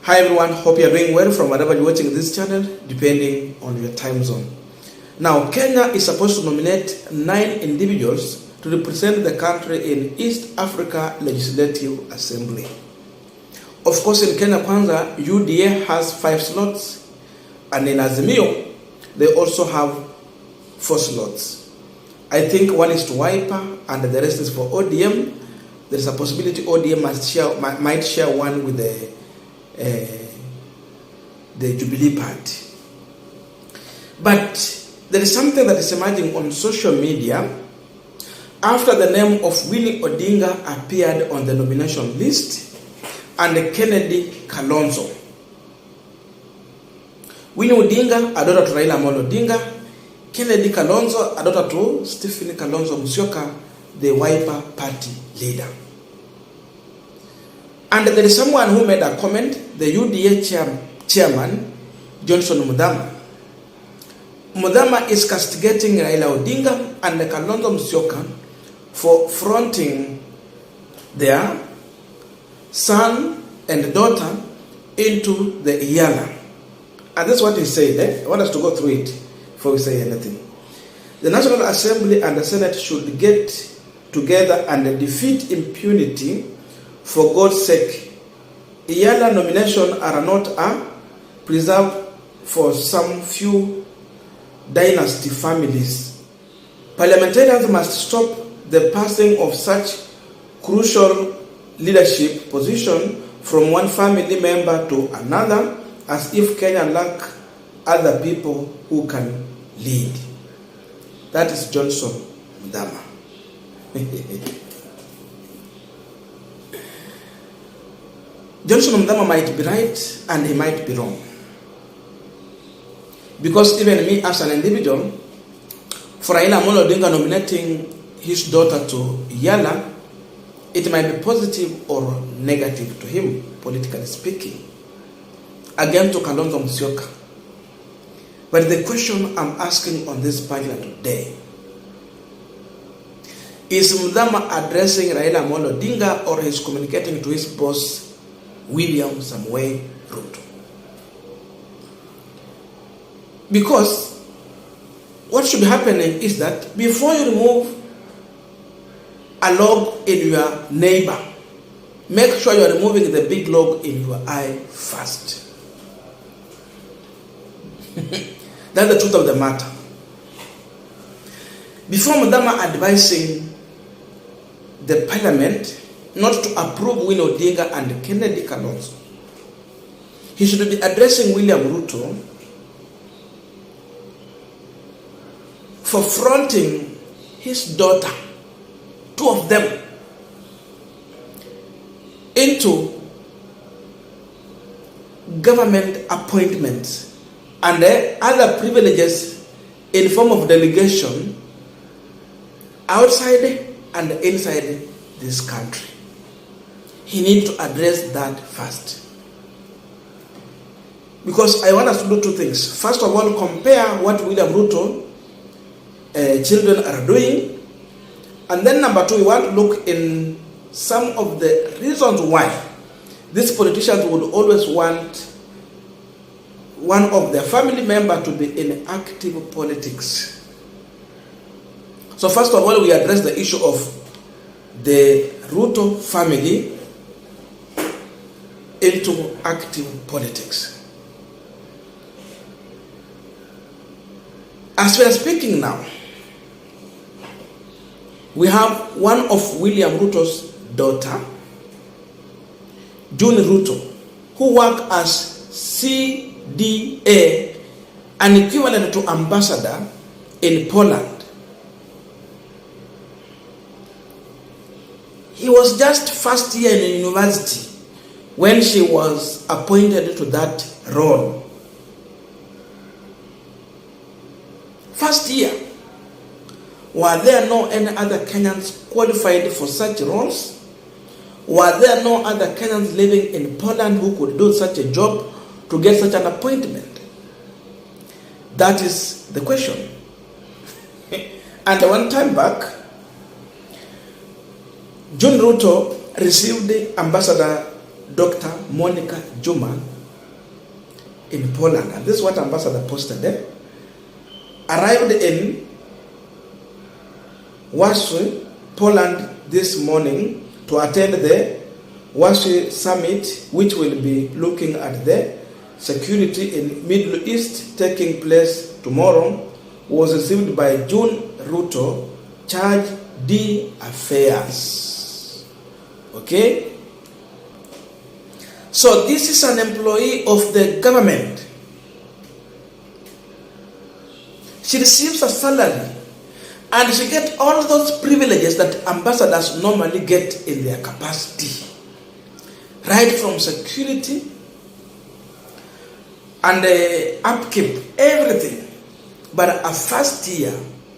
Hi everyone, hope you are doing well from wherever you're watching this channel, depending on your time zone. Now, Kenya is supposed to nominate 9 individuals to represent the country in East Africa Legislative Assembly. Of course, in Kenya Kwanza, UDA has 5 slots, and in Azimio, they also have 4 slots. I think one is to Wiper, and the rest is for ODM. There is a possibility ODM might share one with the Jubilee Party. But there is something that is emerging on social media after the name of Winnie Odinga appeared on the nomination list and Kennedy Kalonzo. Winnie Odinga, a daughter to Raila Amolo Odinga, Kennedy Kalonzo, a daughter to Stephen Kalonzo Musyoka, the Wiper Party leader. And there is someone who made a comment, the UDA chairman, Johnson Muthama. Muthama is castigating Raila Odinga and Kalonzo Musyoka for fronting their son and daughter into the EALA. And that's what he said. I want us to go through it before we say anything. The National Assembly and the Senate should get together and defeat impunity for God's sake. EALA nominations are not preserved for some few dynasty families. Parliamentarians must stop the passing of such crucial leadership position from one family member to another, as if Kenya lack other people who can lead. That is Johnson Muthama. Johnson Muthama might be right and he might be wrong. Because even me as an individual, for Raila Amolo Odinga nominating his daughter to EALA, it might be positive or negative to him, politically speaking. Again to Kalonzo Musyoka. But the question I'm asking on this panel today, is Muthama addressing Raila Amolo Odinga or is communicating to his boss, William Samoei Ruto? Because what should be happening is that before you remove a log in your neighbor, make sure you are removing the big log in your eye first. That's the truth of the matter. Before Muthama advising the parliament not to approve Winnie Odinga and Kennedy Kalonzo, he should be addressing William Ruto for fronting his daughter, 2 of them, into government appointments and other privileges in form of delegation outside and inside this country. He needs to address that first. Because I want us to do 2 things. First of all, compare what William Ruto children are doing. And then number 2, we want to look in some of the reasons why these politicians would always want one of their family members to be in active politics. So first of all, we address the issue of the Ruto family into active politics. As we are speaking now, we have one of William Ruto's daughter, June Ruto, who worked as CDA, an equivalent to ambassador in Poland. He was just first year in university when she was appointed to that role. First year. Were there no any other Kenyans qualified for such roles? Were there no other Kenyans living in Poland who could do such a job to get such an appointment? That is the question. And one time back, June Ruto received Ambassador Dr. Monica Juma in Poland. And this is what Ambassador posted there. Arrived in Warsaw, Poland this morning to attend the Warsaw Summit, which will be looking at the security in Middle East taking place tomorrow, was received by June Ruto, charge d'affaires. Okay? So this is an employee of the government. She receives a salary and she gets all those privileges that ambassadors normally get in their capacity. Right from security and upkeep, everything. But a first year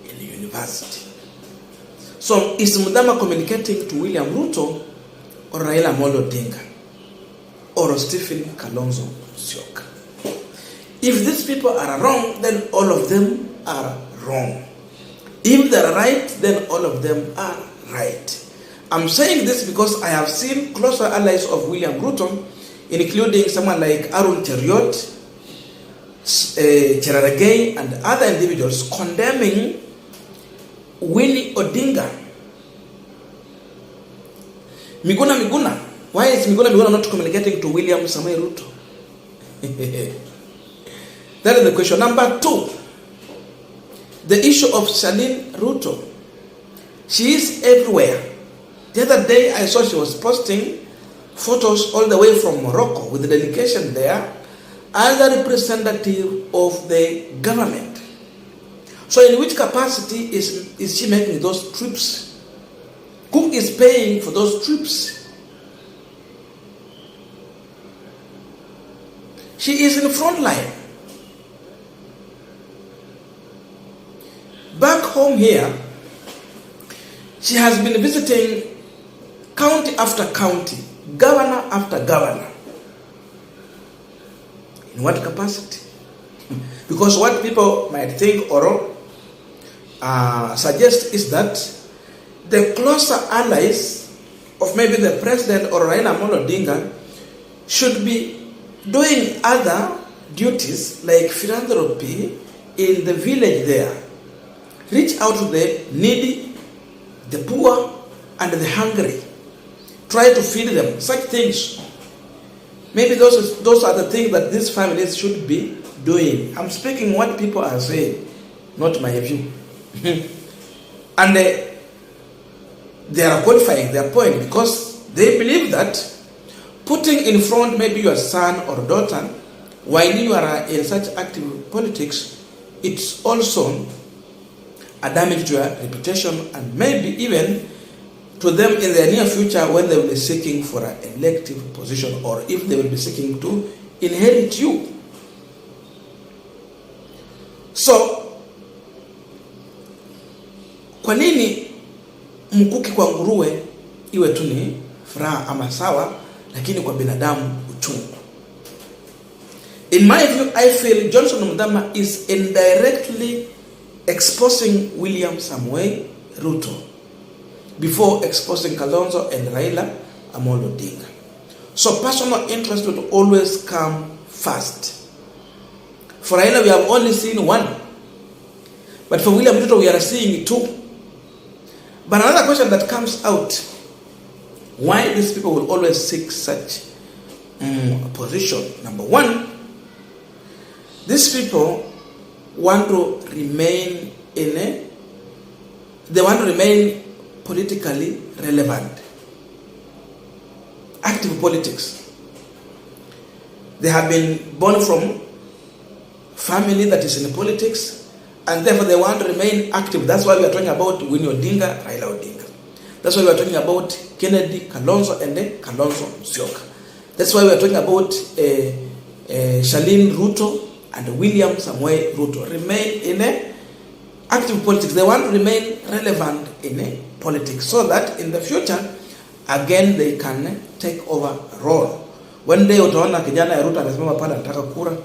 in the university. So is Muthama communicating to William Ruto or Raila Odinga or Stephen Kalonzo Musyoka? If these people are wrong, then all of them are wrong. If they're right, then all of them are right. I'm saying this because I have seen closer allies of William Ruto, including someone like Arun Cheriot, Cherargei, and other individuals condemning Winnie Odinga. Miguna. Why is Miguna not communicating to William Samoei Ruto? That is the question. Number 2, the issue of Charlene Ruto. She is everywhere. The other day I saw she was posting photos all the way from Morocco with the delegation there as a representative of the government. So in which capacity is she making those trips? Who is paying for those trips? She is in the front line. Back home here, she has been visiting county after county, governor after governor. In what capacity? Because what people might think or suggest is that the closer allies of maybe the president or Raila Odinga should be doing other duties like philanthropy in the village there. Reach out to the needy, the poor, and the hungry. Try to feed them. Such things. Maybe those are the things that these families should be doing. I'm speaking what people are saying, not my view. And they are qualifying their point because they believe that putting in front maybe your son or daughter while you are in such active politics, it's also a damage to your reputation and maybe even to them in the near future when they will be seeking for an elective position or if they will be seeking to inherit you. So, kwa nini mkuki kwa nguruwe iwe tu ni furaha ama sawa, lakini kwa binadamu uchungu? In my view, I feel Johnson Muthama is indirectly exposing William Samoei Ruto before exposing Kalonzo and Raila Odinga. So personal interest will always come first. For Raila, we have only seen one. But for William Ruto, we are seeing two. But another question that comes out, why these people will always seek such position? Number one, these people want to remain they want to remain politically relevant. Active politics. They have been born from family that is in politics, and therefore they want to remain active. That's why we are talking about Winnie Odinga, Raila Odinga. That's why we are talking about Kennedy, Kalonzo, and Kalonzo Musyoka. That's why we are talking about Charlene Ruto and William Samoei Ruto. Remain in active politics. They want to remain relevant in politics so that in the future, again, they can take over a role. One day, utaona kijana ya Ruto amesimama pale anataka kura.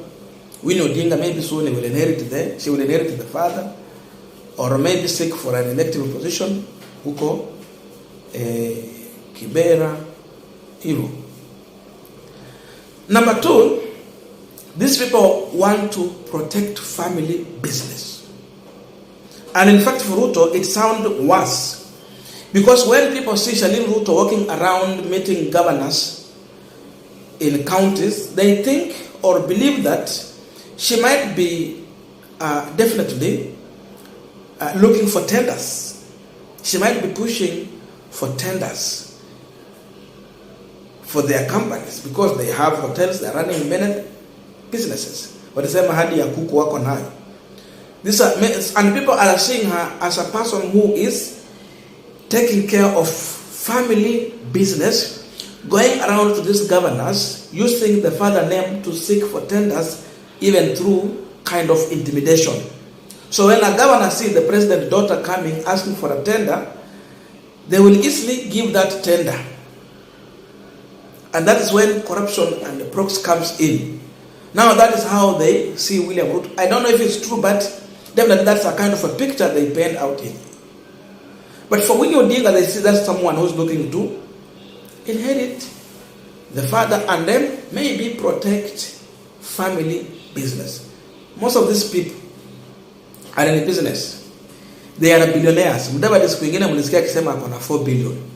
Winnie Odinga maybe soon will inherit she will inherit the father, or maybe seek for an elective position huko Kibera, hivyo. Number two, these people want to protect family business. And in fact, for Ruto, it sounds worse. Because when people see Charlene Ruto walking around meeting governors in counties, they think or believe that she might be definitely looking for tenders. She might be pushing for tenders for their companies because they have hotels, they're running many businesses. But the mahadi ya kuku wako nayo. And people are seeing her as a person who is taking care of family business, going around to these governors, using the father name to seek for tenders, even through kind of intimidation. So when a governor sees the president's daughter coming asking for a tender, they will easily give that tender. And that is when corruption and the prox comes in. Now that is how they see William Ruto. I don't know if it's true, but definitely that's a kind of a picture they paint out in. But for William Odinga, they see that's someone who's looking to inherit the father and then maybe protect family business. Most of these people are in business. They are billionaires. Mudavadi siku ingine mlisikia akisema ako na 4 billion.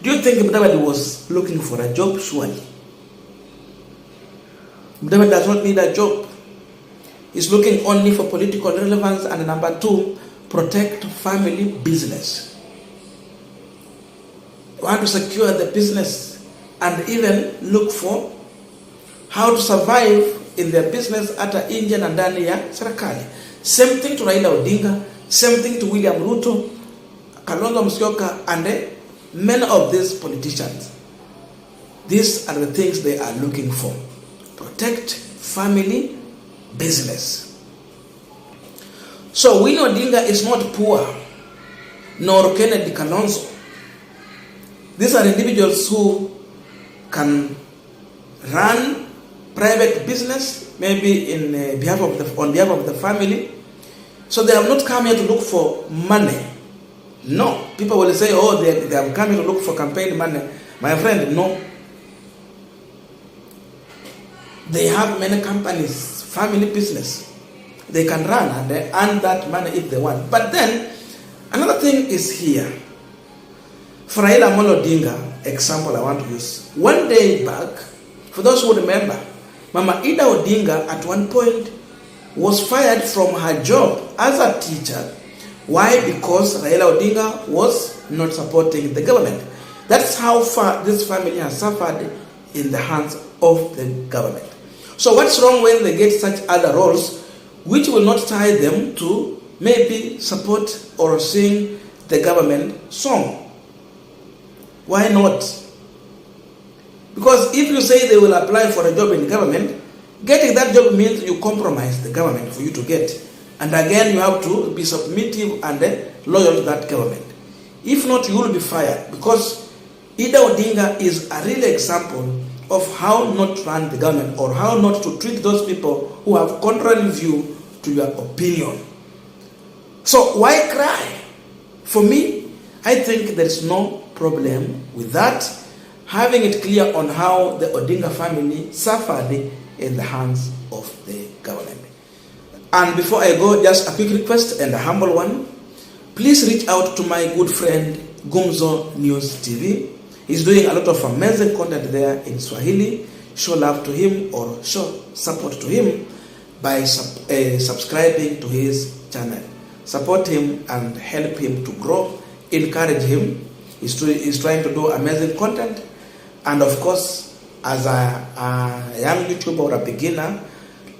Do you think Mudavadi was looking for a job? Surely. Mudavadi does not need a job. He's looking only for political relevance and number two, protect family business. Want to secure the business and even look for how to survive in their business hata nje na ndani ya serikali. Same thing to Raila Odinga, same thing to William Ruto, Kalonzo Musyoka, and many of these politicians. These are the things they are looking for. Protect family business. So William Odinga is not poor, nor Kennedy Kalonzo. These are individuals who can run private business, maybe on behalf of the family. So they have not come here to look for money. No. People will say, oh, they have come here to look for campaign money. My friend, no. They have many companies, family business. They can run and they earn that money if they want. But then, another thing is here. For Raila Odinga, example I want to use. One day back, for those who remember, Mama Ida Odinga at one point was fired from her job as a teacher. Why? Because Raila Odinga was not supporting the government. That's how far this family has suffered in the hands of the government. So what's wrong when they get such other roles which will not tie them to maybe support or sing the government song? Why not? Because if you say they will apply for a job in government, getting that job means you compromise the government for you to get. And again, you have to be submissive and loyal to that government. If not, you will be fired. Because Ida Odinga is a real example of how not to run the government or how not to treat those people who have contrary view to your opinion. So why cry? For me, I think there is no problem with that, having it clear on how the Odinga family suffered in the hands of the government. And before I go, just a quick request and a humble one. Please reach out to my good friend Gumzo News TV. He's doing a lot of amazing content there in Swahili. Show love to him or show support to him by subscribing to his channel. Support him and help him to grow. Encourage him. He's trying to do amazing content. And of course, as a young YouTuber or a beginner,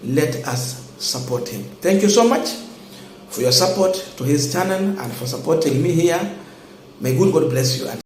let us support him. Thank you so much for your support to his channel and for supporting me here. May good God bless you and